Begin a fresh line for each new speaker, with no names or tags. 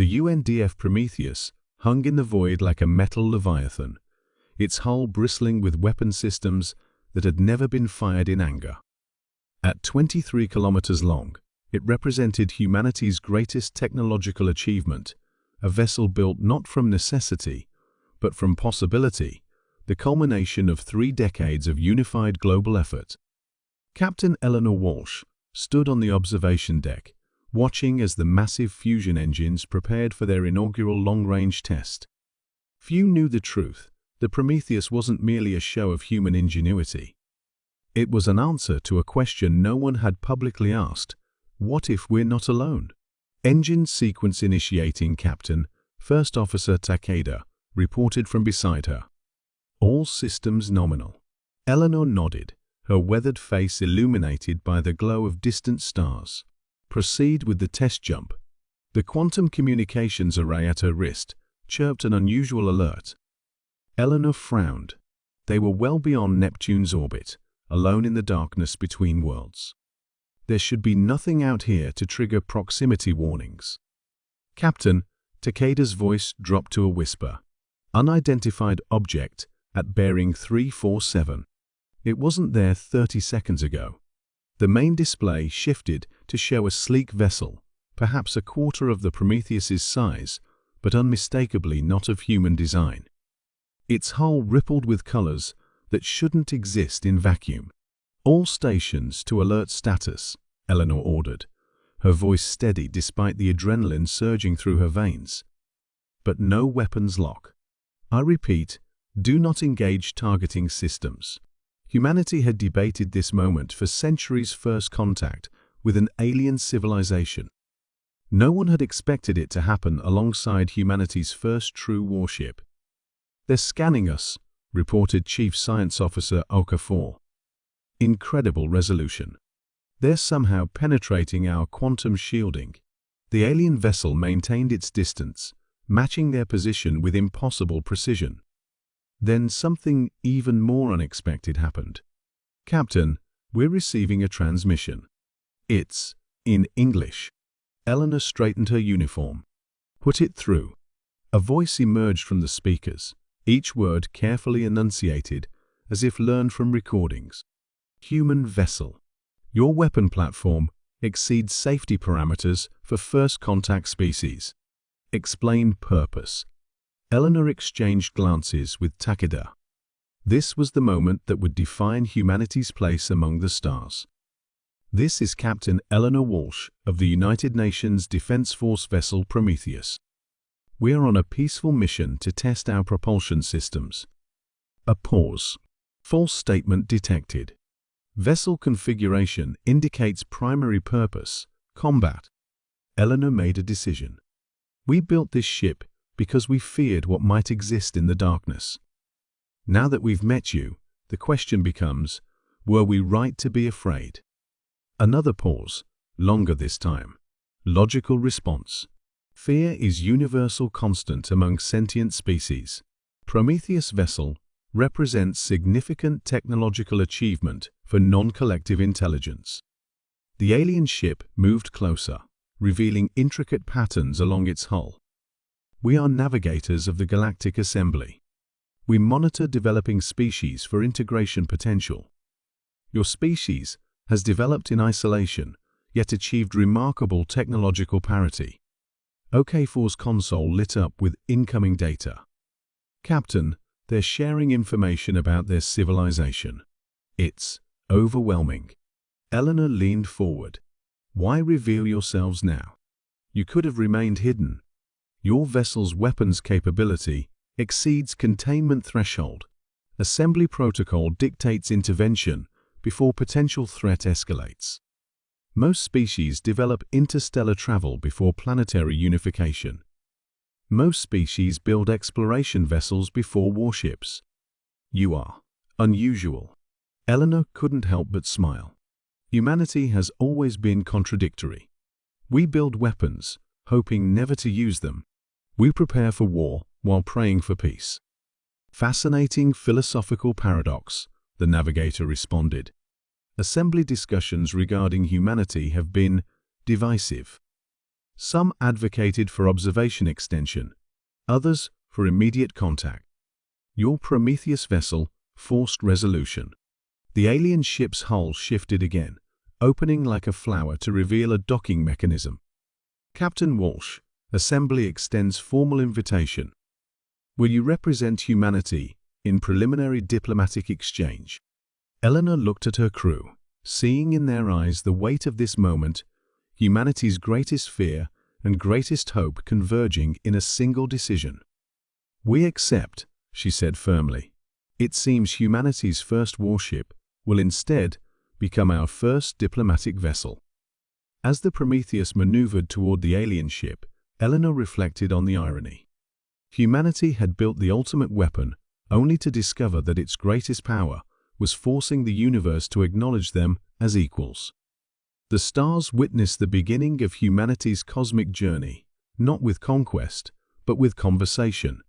The UNDF Prometheus hung in the void like a metal leviathan, its hull bristling with weapon systems that had never been fired in anger. At 23 kilometers long, it represented humanity's greatest technological achievement, a vessel built not from necessity, but from possibility, the culmination of 3 decades of unified global effort. Captain Eleanor Walsh stood on the observation deck, watching as the massive fusion engines prepared for their inaugural long-range test. Few knew the truth. The Prometheus wasn't merely a show of human ingenuity. It was an answer to a question no one had publicly asked: what if we're not alone? Engine sequence initiating, Captain. First Officer Takeda reported from beside her. All systems nominal. Eleanor nodded, her weathered face illuminated by the glow of distant stars. Proceed with the test jump. The quantum communications array at her wrist chirped an unusual alert. Eleanor frowned. They were well beyond Neptune's orbit, alone in the darkness between worlds. There should be nothing out here to trigger proximity warnings. Captain, Takeda's voice dropped to a whisper. Unidentified object at bearing 347. It wasn't there 30 seconds ago. The main display shifted to show a sleek vessel, perhaps a quarter of the Prometheus's size, but unmistakably not of human design. Its hull rippled with colors that shouldn't exist in vacuum. All stations to alert status, Eleanor ordered, her voice steady despite the adrenaline surging through her veins. But no weapons lock. I repeat, do not engage targeting systems. Humanity had debated this moment for centuries. First contact with an alien civilization. No one had expected it to happen alongside humanity's first true warship. They're scanning us, reported Chief Science Officer Okafor. Incredible resolution. They're somehow penetrating our quantum shielding. The alien vessel maintained its distance, matching their position with impossible precision. Then something even more unexpected happened. Captain, we're receiving a transmission. It's in English. Eleanor straightened her uniform. Put it through. A voice emerged from the speakers, each word carefully enunciated, as if learned from recordings. Human vessel. Your weapon platform exceeds safety parameters for first contact species. Explain purpose. Eleanor exchanged glances with Takeda. This was the moment that would define humanity's place among the stars. This is Captain Eleanor Walsh of the United Nations Defense Force vessel Prometheus. We are on a peaceful mission to test our propulsion systems. A pause. False statement detected. Vessel configuration indicates primary purpose, combat. Eleanor made a decision. We built this ship because we feared what might exist in the darkness. Now that we've met you, the question becomes, were we right to be afraid? Another pause, longer this time. Logical response. Fear is universal constant among sentient species. Prometheus vessel represents significant technological achievement for non-collective intelligence. The alien ship moved closer, revealing intricate patterns along its hull. We are navigators of the galactic assembly. We monitor developing species for integration potential. Your species has developed in isolation, yet achieved remarkable technological parity. OK4's console lit up with incoming data. Captain, they're sharing information about their civilization. It's overwhelming. Eleanor leaned forward. Why reveal yourselves now? You could have remained hidden. Your vessel's weapons capability exceeds containment threshold. Assembly protocol dictates intervention before potential threat escalates. Most species develop interstellar travel before planetary unification. Most species build exploration vessels before warships. You are unusual. Eleanor couldn't help but smile. Humanity has always been contradictory. We build weapons, hoping never to use them. We prepare for war while praying for peace. Fascinating philosophical paradox, the navigator responded. Assembly discussions regarding humanity have been divisive. Some advocated for observation extension, others for immediate contact. Your Prometheus vessel forced resolution. The alien ship's hull shifted again, opening like a flower to reveal a docking mechanism. Captain Walsh, Assembly extends formal invitation. Will you represent humanity in preliminary diplomatic exchange? Eleanor looked at her crew, seeing in their eyes the weight of this moment, humanity's greatest fear and greatest hope converging in a single decision. We accept, she said firmly. It seems humanity's first warship will instead become our first diplomatic vessel. As the Prometheus maneuvered toward the alien ship, Eleanor reflected on the irony. Humanity had built the ultimate weapon only to discover that its greatest power was forcing the universe to acknowledge them as equals. The stars witnessed the beginning of humanity's cosmic journey, not with conquest, but with conversation,